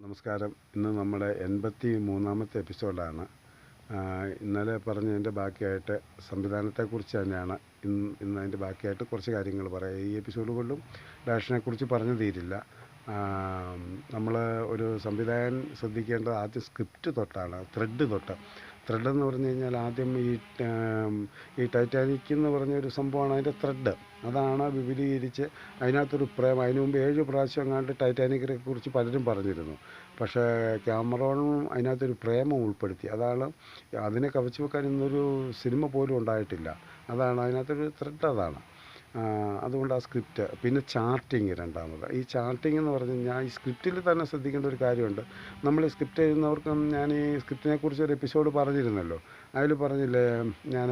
നമസ്കാരം. ഇന്ന് നമ്മുടെ 83ാമത്തെ എപ്പിസോഡാണ്. ഇന്നലെ പറഞ്ഞതിൻ്റെ ബാക്കിയായിട്ട് സംവിധാനത്തെക്കുറിച്ച് തന്നെയാണ് ഇന്ന് അതിൻ്റെ ബാക്കിയായിട്ട് കുറച്ച് കാര്യങ്ങൾ പറയാം. ഈ എപ്പിസോഡ് കൊണ്ടും ഡയറക്ഷനെക്കുറിച്ച് പറഞ്ഞു തീരില്ല. നമ്മൾ ഒരു സംവിധായകൻ ശ്രദ്ധിക്കേണ്ടത് ആദ്യം സ്ക്രിപ്റ്റ് തൊട്ടാണ്, ത്രെഡ് തൊട്ട്. ത്രെഡ് എന്ന് പറഞ്ഞു കഴിഞ്ഞാൽ ആദ്യം ഈ ടൈറ്റാനിക് എന്ന് പറഞ്ഞൊരു സംഭവമാണ് അതിൻ്റെ ത്രെഡ്. അതാണ് വിപുലീകരിച്ച് അതിനകത്തൊരു പ്രേമം. അതിനു മുമ്പ് 7 പ്രാവശ്യം എങ്ങാണ്ട് ടൈറ്റാനിക്കിനെ കുറിച്ച് പലരും പറഞ്ഞിരുന്നു. പക്ഷേ ക്യാമറോണും അതിനകത്തൊരു പ്രേമം ഉൾപ്പെടുത്തി. അതാണ് അതിനെ കവച്ചു വെക്കാൻ ഇന്നൊരു സിനിമ പോലും ഉണ്ടായിട്ടില്ല. അതാണ് അതിനകത്തൊരു ത്രെഡ്. അതാണ് അതുകൊണ്ട് ആ സ്ക്രിപ്റ്റ്. പിന്നെ ചാർട്ടിങ് രണ്ടാമത്. ഈ ചാർട്ടിങ് എന്ന് പറഞ്ഞു കഴിഞ്ഞാൽ ഈ സ്ക്രിപ്റ്റിൽ തന്നെ ശ്രദ്ധിക്കേണ്ട ഒരു കാര്യമുണ്ട്. നമ്മൾ ഈ സ്ക്രിപ്റ്റ് എഴുതുന്നവർക്കും ഞാൻ ഈ സ്ക്രിപ്റ്റിനെ കുറിച്ച് ഒരു എപ്പിസോഡ് പറഞ്ഞിരുന്നല്ലോ. അതിൽ പറഞ്ഞില്ലേ ഞാൻ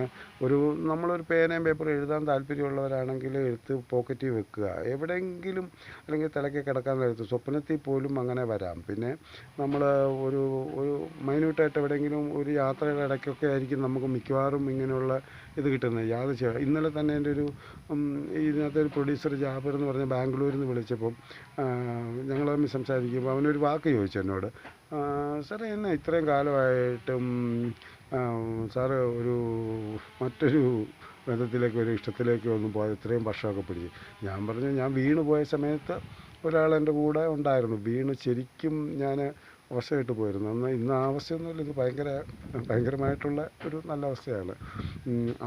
നമ്മളൊരു പേനയും പേപ്പറും എഴുതാൻ താല്പര്യമുള്ളവരാണെങ്കിൽ എടുത്ത് പോക്കറ്റിൽ വെക്കുക. എവിടെയെങ്കിലും അല്ലെങ്കിൽ തലയ്ക്ക് കിടക്കാൻ നേരത്ത് സ്വപ്നത്തിൽ പോലും അങ്ങനെ വരാം. പിന്നെ നമ്മൾ ഒരു മൈന്യൂട്ടായിട്ട് എവിടെയെങ്കിലും ഒരു യാത്രയുടെ ഇടയ്ക്കൊക്കെ ആയിരിക്കും നമുക്ക് മിക്കവാറും ഇങ്ങനെയുള്ള ഇത് കിട്ടുന്നത്. ഇന്നലെ തന്നെ എൻ്റെ ഇതിനകത്ത് ഒരു പ്രൊഡ്യൂസർ ജാബർ എന്ന് പറഞ്ഞ ബാംഗ്ലൂരിൽ നിന്ന് വിളിച്ചപ്പം ഞങ്ങൾ തമ്മിൽ സംസാരിക്കുമ്പോൾ അവനൊരു വാക്ക് ചോദിച്ചു എന്നോട്. സാറേ, എന്നെ ഇത്രയും കാലമായിട്ടും സാറ് മറ്റൊരു ബന്ധത്തിലേക്ക്, ഒരു ഇഷ്ടത്തിലേക്ക് ഒന്നും പോയത് ഇത്രയും വർഷമൊക്കെ പിടിച്ച്. ഞാൻ പറഞ്ഞു, ഞാൻ വീണ് പോയ സമയത്ത് ഒരാൾ എൻ്റെ കൂടെ ഉണ്ടായിരുന്നു. വീണ് ശരിക്കും ഞാൻ അവസ്ഥയായിട്ട് പോയിരുന്നു. ഇന്ന് ആ അവസ്ഥയൊന്നുമില്ല. ഇത് ഭയങ്കരമായിട്ടുള്ള ഒരു നല്ല അവസ്ഥയാണ്.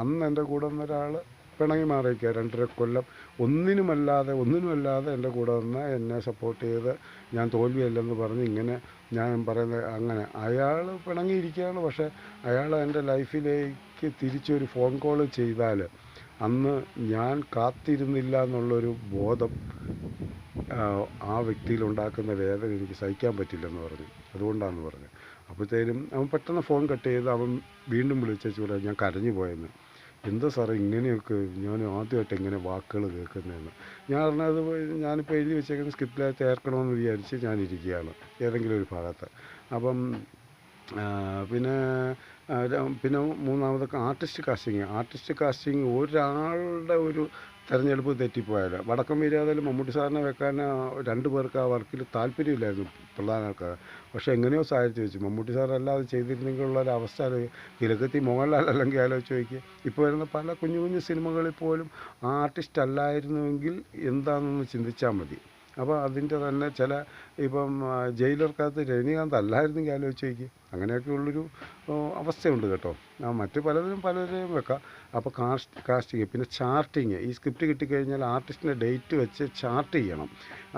അന്ന് എൻ്റെ കൂടെ വന്നൊരാൾ പിണങ്ങി മാറിയിരിക്കുക. 2.5 കൊല്ലം ഒന്നിനുമല്ലാതെ എൻ്റെ കൂടെ വന്ന് എന്നെ സപ്പോർട്ട് ചെയ്ത് ഞാൻ തോൽവിയല്ലെന്ന് പറഞ്ഞ് ഇങ്ങനെ ഞാൻ പറയുന്നത് അങ്ങനെ അയാൾ പിണങ്ങിയിരിക്കുകയാണ്. പക്ഷേ അയാൾ എൻ്റെ ലൈഫിലേക്ക് തിരിച്ചൊരു ഫോൺ കോൾ ചെയ്താൽ അന്ന് ഞാൻ കാത്തിരുന്നില്ല എന്നുള്ളൊരു ബോധം ആ വ്യക്തിയിലുണ്ടാക്കുന്ന വേദന എനിക്ക് സഹിക്കാൻ പറ്റില്ലെന്ന് പറഞ്ഞു. അതുകൊണ്ടാണെന്ന് പറഞ്ഞു. അപ്പോഴത്തേനും അവൻ പെട്ടെന്ന് ഫോൺ കട്ട് ചെയ്ത് അവൻ വീണ്ടും വിളിച്ചൂടെ, ഞാൻ കരഞ്ഞു പോയെന്ന്. എന്താ സാറേ ഇങ്ങനെയൊക്കെ, ഞാൻ ആദ്യമായിട്ട് എങ്ങനെ വാക്കുകൾ കേൾക്കുന്നതെന്ന്. ഞാൻ പറഞ്ഞത്, ഞാനിപ്പോൾ എഴുതി വെച്ചേക്കുന്ന സ്ക്രിപ്റ്റിൽ ചേർക്കണമെന്ന് വിചാരിച്ച് ഞാനിരിക്കുകയാണ് ഏതെങ്കിലും ഒരു ഭാഗത്ത്. അപ്പം പിന്നെ മൂന്നാമത് ആർട്ടിസ്റ്റ് കാസ്റ്റിംഗ് ഒരാളുടെ ഒരു തിരഞ്ഞെടുപ്പ് തെറ്റിപ്പോയാൽ. വടക്കം വീരാതിൽ മമ്മൂട്ടി സാറിനെ വെക്കാൻ 2 പേർക്ക് ആ വർക്കിൽ താല്പര്യമില്ലായിരുന്നു, പ്രധാന ആൾക്കാർ. പക്ഷേ എങ്ങനെയോ സാധിച്ചു വെച്ചു. മമ്മൂട്ടി സാറല്ലാതെ ചെയ്തിരുന്നെങ്കിലുള്ളൊരവസ്ഥ കിഴക്കത്തി മോഹൻലാൽ അല്ലെങ്കിൽ ആലോചിച്ച് നോക്കി. ഇപ്പോൾ വരുന്ന പല കുഞ്ഞു സിനിമകളിൽ പോലും ആർട്ടിസ്റ്റ് അല്ലായിരുന്നുവെങ്കിൽ എന്താണെന്ന് ചിന്തിച്ചാൽ മതി. അപ്പോൾ അതിൻ്റെ തന്നെ ഇപ്പം ജയിലർക്കകത്ത് രജനീകാന്ത് അല്ലായിരുന്നെങ്കിൽ ആലോചിച്ച് നോക്കി. അങ്ങനെയൊക്കെയുള്ളൊരു അവസ്ഥയുണ്ട് കേട്ടോ. മറ്റ് പലരെയും വെക്കാം. അപ്പോൾ കാസ്റ്റിങ്. പിന്നെ ചാർട്ടിങ്. ഈ സ്ക്രിപ്റ്റ് കിട്ടിക്കഴിഞ്ഞാൽ ആർട്ടിസ്റ്റിൻ്റെ ഡേറ്റ് വെച്ച് ചാർട്ട് ചെയ്യണം.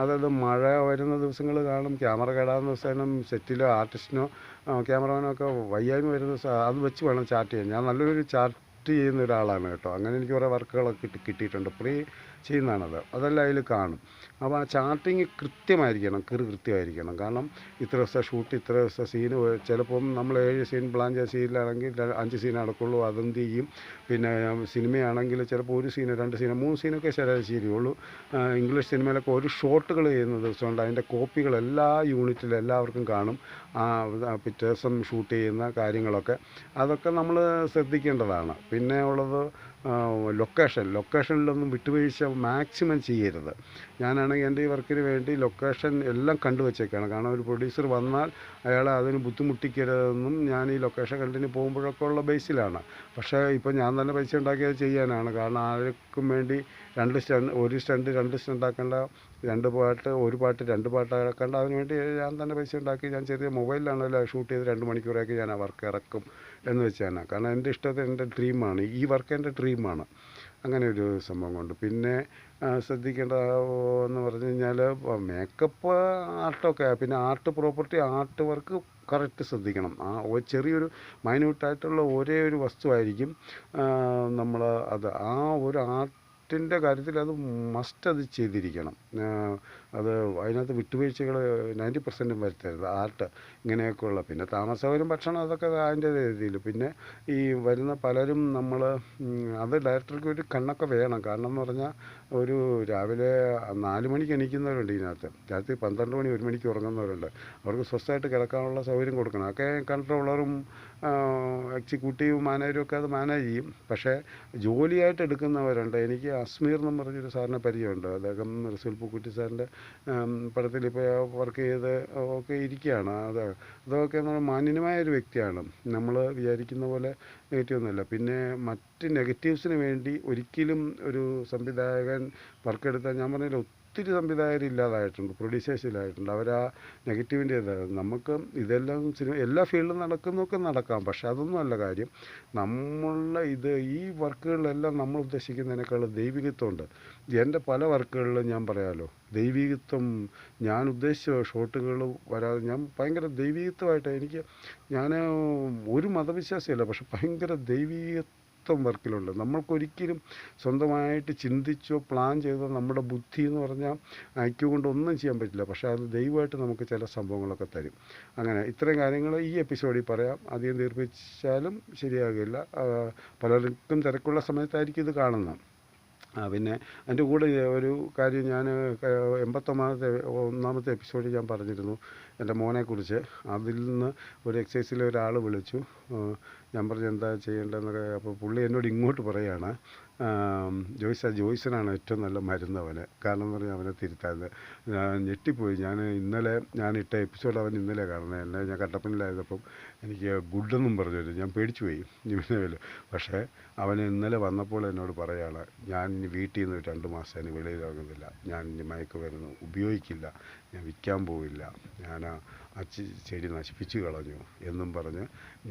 അതായത് മഴ വരുന്ന ദിവസങ്ങൾ കാണും, ക്യാമറ കേടാകുന്ന ദിവസം സെറ്റിലോ ആർട്ടിസ്റ്റിനോ ക്യാമറമാനോ ഒക്കെ വയ്യായ്മ വരുന്ന ദിവസം അത് വെച്ച് വേണം ചാർട്ട് ചെയ്യാൻ. ഞാൻ നല്ലൊരു ചാർട്ട് ചെയ്യുന്ന ഒരാളാണ് കേട്ടോ. അങ്ങനെ എനിക്ക് കുറേ വർക്കുകളൊക്കെ കിട്ടിയിട്ടുണ്ട്. ചെയ്യുന്നതാണത്. അതെല്ലാം അതിൽ കാണും. അപ്പോൾ ആ ചാർട്ടിങ് കൃത്യമായിരിക്കണം. കാരണം ഇത്ര ദിവസം ഷൂട്ട്, ഇത്ര ദിവസം സീന്. ചിലപ്പം നമ്മൾ 7 സീൻ പ്ലാൻ ചെയ്ത സീനിലാണെങ്കിൽ 5 സീൻ നടക്കുള്ളൂ, അതെന്ത് ചെയ്യും. പിന്നെ സിനിമയാണെങ്കിൽ ചിലപ്പോൾ 1 സീന്, 2 സീന്, 3 സീനൊക്കെ ശരിയുള്ളൂ. ഇംഗ്ലീഷ് സിനിമയിലൊക്കെ ഒരു ഷോട്ടുകൾ ചെയ്യുന്ന ദിവസമുണ്ട്. അതിൻ്റെ കോപ്പികൾ എല്ലാ യൂണിറ്റിലും എല്ലാവർക്കും കാണും. പിറ്റേ ദിവസം ഷൂട്ട് ചെയ്യുന്ന കാര്യങ്ങളൊക്കെ അതൊക്കെ നമ്മൾ ശ്രദ്ധിക്കേണ്ടതാണ്. പിന്നെ ഉള്ളത് ലൊക്കേഷനിലൊന്നും വിട്ടുവീഴ്ച മാക്സിമം ചെയ്യരുത്. ഞാനാണെങ്കിൽ എൻ്റെ ഈ വർക്കിന് വേണ്ടി ലൊക്കേഷൻ എല്ലാം കണ്ടുവച്ചേക്കാണ്. കാരണം ഒരു പ്രൊഡ്യൂസർ വന്നാൽ അയാളെ അതിന് ബുദ്ധിമുട്ടിക്കരുതെന്നും ഞാൻ ഈ ലൊക്കേഷൻ കണ്ടിന് പോകുമ്പോഴൊക്കെ ഉള്ള ബേസിലാണ്. പക്ഷേ ഇപ്പോൾ ഞാൻ തന്നെ പൈസ ഉണ്ടാക്കിയത് ചെയ്യാനാണ്. കാരണം ആർക്കും വേണ്ടി 2 സ്റ്റണ്ട് 2 സ്റ്റണ്ട് ആക്കേണ്ട, 1 പാട്ട് 2 പാട്ടാക്കേണ്ട. അതിനുവേണ്ടി ഞാൻ തന്നെ പൈസ ഉണ്ടാക്കി ഞാൻ ചെറിയ മൊബൈലിലാണല്ലോ ഷൂട്ട് ചെയ്ത് 2 മണിക്കൂറൊക്കെ ഞാൻ ആ വർക്ക് ഇറക്കും എന്ന് വെച്ചാണ്. കാരണം എൻ്റെ ഇഷ്ടത്തിൽ എൻ്റെ ഡ്രീമാണ് ഈ വർക്ക്, എൻ്റെ ഡ്രീമാണ്. അങ്ങനെ ഒരു സംഭവം കൊണ്ട്. പിന്നെ ശ്രദ്ധിക്കേണ്ട എന്ന് പറഞ്ഞു കഴിഞ്ഞാൽ മേക്കപ്പ് ആർട്ടൊക്കെ. പിന്നെ ആർട്ട് വർക്ക് കറക്റ്റ് ശ്രദ്ധിക്കണം. ചെറിയൊരു മൈന്യൂട്ടായിട്ടുള്ള ഒരേ ഒരു വസ്തുവായിരിക്കും നമ്മൾ ഒരു ആർട്ടിൻ്റെ കാര്യത്തിൽ അത് മസ്റ്റ് അത് ചെയ്തിരിക്കണം. അതിനകത്ത് വിട്ടുവീഴ്ചകൾ 90% വരുത്തരുത് ആർട്ട് ഇങ്ങനെയൊക്കെയുള്ള. പിന്നെ താമസവും ഭക്ഷണം അതൊക്കെ അതിൻ്റെ രീതിയിൽ. പിന്നെ ഈ വരുന്ന പലരും അത് ഡയറക്ടർക്ക് ഒരു കണ്ണൊക്കെ വേണം. കാരണം എന്ന് പറഞ്ഞാൽ രാവിലെ 4 മണിക്ക് എണീക്കുന്നവരുണ്ട് ഇതിനകത്ത്, രാത്രി 12 മണി 1 മണിക്ക് ഉറങ്ങുന്നവരുണ്ട്. അവർക്ക് സ്വസ്ഥമായിട്ട് കിടക്കാനുള്ള സൗകര്യം കൊടുക്കണം. ഒക്കെ കൺട്രോളറും എക്സിക്യൂട്ടീവ് മാനേജരും ഒക്കെ അത് മാനേജ് ചെയ്യും. പക്ഷേ ജോലിയായിട്ട് എടുക്കുന്നവരുണ്ട്. എനിക്ക് അസ്മീർ എന്ന് പറഞ്ഞൊരു സാറിനെ പരിചയമുണ്ട്. അദ്ദേഹം റിസൽ പൂക്കുറ്റി സാറിൻ്റെ പടത്തിൽ ഇപ്പോൾ വർക്ക് ചെയ്ത് ഒക്കെ ഇരിക്കുകയാണ്. അതൊക്കെ മാന്യനുമായ ഒരു വ്യക്തിയാണ്. നമ്മൾ വിചാരിക്കുന്ന പോലെ നെഗറ്റീവ് ഒന്നുമല്ല. പിന്നെ മറ്റ് നെഗറ്റീവ്സിന് വേണ്ടി ഒരിക്കലും ഒരു സംവിധായകൻ വർക്കെടുത്താൽ, ഞാൻ പറഞ്ഞില്ല, ഒത്തിരി സംവിധായകരില്ലാതായിട്ടുണ്ട്, പ്രൊഡ്യൂസേഴ്സിലായിട്ടുണ്ട്. അവരാ നെഗറ്റീവിൻ്റെ നമുക്ക് ഇതെല്ലാം എല്ലാ ഫീൽഡിലും നടക്കുന്നതൊക്കെ നടക്കാം. പക്ഷെ അതൊന്നും അല്ല കാര്യം. ഈ വർക്കുകളിലെല്ലാം നമ്മൾ ഉദ്ദേശിക്കുന്നതിനേക്കാൾ ദൈവികത്വമുണ്ട്. എൻ്റെ പല വർക്കുകളിലും ഞാൻ പറയാമല്ലോ, ദൈവികത്വം, ഞാൻ ഉദ്ദേശിച്ച ഷോട്ടുകൾ വരാതെ ഞാൻ ഭയങ്കര ദൈവികത്വമായിട്ട് ഞാൻ ഒരു മതവിശ്വാസിയല്ല, പക്ഷെ ഭയങ്കര ദൈവികത്വം വർക്കിലുണ്ട്. നമ്മൾക്കൊരിക്കലും സ്വന്തമായിട്ട് ചിന്തിച്ചോ പ്ലാൻ ചെയ്തോ നമ്മുടെ ബുദ്ധി എന്ന് പറഞ്ഞാൽ ഐക്യു കൊണ്ടൊന്നും ചെയ്യാൻ പറ്റില്ല. പക്ഷേ അത് ദൈവമായിട്ട് നമുക്ക് ചില സംഭവങ്ങളൊക്കെ തരും. അങ്ങനെ ഇത്രയും കാര്യങ്ങൾ ഈ എപ്പിസോഡിൽ പറയാം. അധികം ദീർഘിപ്പിച്ചാലും ശരിയാകില്ല. പലർക്കും തിരക്കുള്ള സമയത്തായിരിക്കും ഇത് കാണുന്നത്. പിന്നെ അതിൻ്റെ കൂടെ ഒരു കാര്യം, ഞാൻ 81ാമത്തെ എപ്പിസോഡിൽ ഞാൻ പറഞ്ഞിരുന്നു എൻ്റെ മോനെക്കുറിച്ച്. അതിൽ നിന്ന് ഒരു എക്സസൈസിൽ ഒരാൾ വിളിച്ചു. ഞാൻ പറഞ്ഞു എന്താ ചെയ്യേണ്ടതെന്നൊക്കെ. അപ്പോൾ പുള്ളി എന്നോട് ഇങ്ങോട്ട് പറയുകയാണ്, ജോയ്സനാണ് ഏറ്റവും നല്ല മരുന്ന് അവന്. കാരണം എന്ന് പറഞ്ഞാൽ അവനെ തിരുത്താൻ. ഞാൻ ഞെട്ടിപ്പോയി. ഞാൻ ഇട്ട എപ്പിസോഡ് അവൻ ഇന്നലെ കാണുന്നത്. ഞാൻ കട്ടപ്പനയിലായതപ്പം എനിക്ക് ഗുഡെന്നും പറഞ്ഞു വരും. ഞാൻ പേടിച്ചു പോയി ഇവനെ. പക്ഷേ അവൻ ഇന്നലെ വന്നപ്പോൾ എന്നോട് പറയുകയാണ്, ഞാൻ ഇനി വീട്ടിൽ നിന്ന് 2 മാസം ഇനി വെളിയിലിറങ്ങുന്നില്ല, ഞാൻ ഇനി മയക്കുമരുന്ന് ഉപയോഗിക്കില്ല, ഞാൻ വിൽക്കാൻ പോവില്ല, ഞാൻ ആ ചെടി നശിപ്പിച്ച് കളഞ്ഞു എന്നും പറഞ്ഞ്.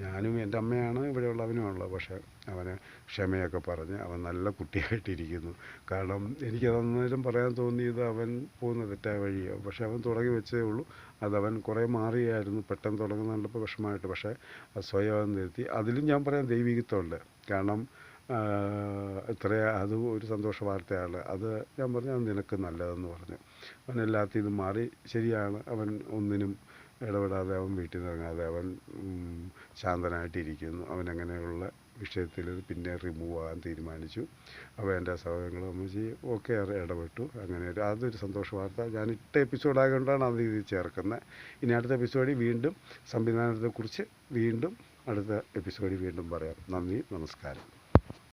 ഞാനും എൻ്റെ അമ്മയാണ് ഇവിടെയുള്ളവനുമുള്ളത്. പക്ഷേ അവന് ക്ഷമയൊക്കെ പറഞ്ഞ് അവൻ നല്ല കുട്ടിയായിട്ടിരിക്കുന്നു. കാരണം എനിക്കതന്നേരം പറയാൻ തോന്നിയത് അവൻ പോകുന്ന തെറ്റായ വഴിയാണ്. പക്ഷേ അവൻ തുടങ്ങി വെച്ചതേ ഉള്ളൂ. അതവൻ കുറേ മാറിയായിരുന്നു പെട്ടെന്ന് തുടങ്ങുന്നുണ്ടപ്പോൾ വിഷമമായിട്ട്. പക്ഷേ അത് സ്വയം നിർത്തി. അതിലും ഞാൻ പറയാൻ ദൈവികത്വമുണ്ട്. കാരണം അത് ഒരു സന്തോഷ വാർത്തയാണ്. അത് ഞാൻ പറഞ്ഞു, അത് നിനക്ക് നല്ലതെന്ന് പറഞ്ഞു. അവൻ എല്ലാത്തിൽ നിന്നും മാറി. ശരിയാണ്, അവൻ ഒന്നിനും ഇടപെടാതെ, അവൻ വീട്ടിൽ നിന്ന് ഇറങ്ങാതെ അവൻ ശാന്തനായിട്ടിരിക്കുന്നു. അവനങ്ങനെയുള്ള വിഷയത്തിൽ പിന്നെ റിമൂവ് ആകാൻ തീരുമാനിച്ചു. അപ്പോൾ എൻ്റെ സഹോദരങ്ങൾ അമ്മച്ചി ഒക്കെ ഇടപെട്ടു. അങ്ങനെ അതൊരു സന്തോഷ വാർത്ത. ഞാൻ ഇട്ട എപ്പിസോഡായതുകൊണ്ടാണ് അത് ഇത് ചേർക്കുന്നത്. ഇനി അടുത്ത എപ്പിസോഡിൽ വീണ്ടും സംവിധാനത്തെക്കുറിച്ച് അടുത്ത എപ്പിസോഡിൽ വീണ്ടും പറയാം. നന്ദി, നമസ്കാരം.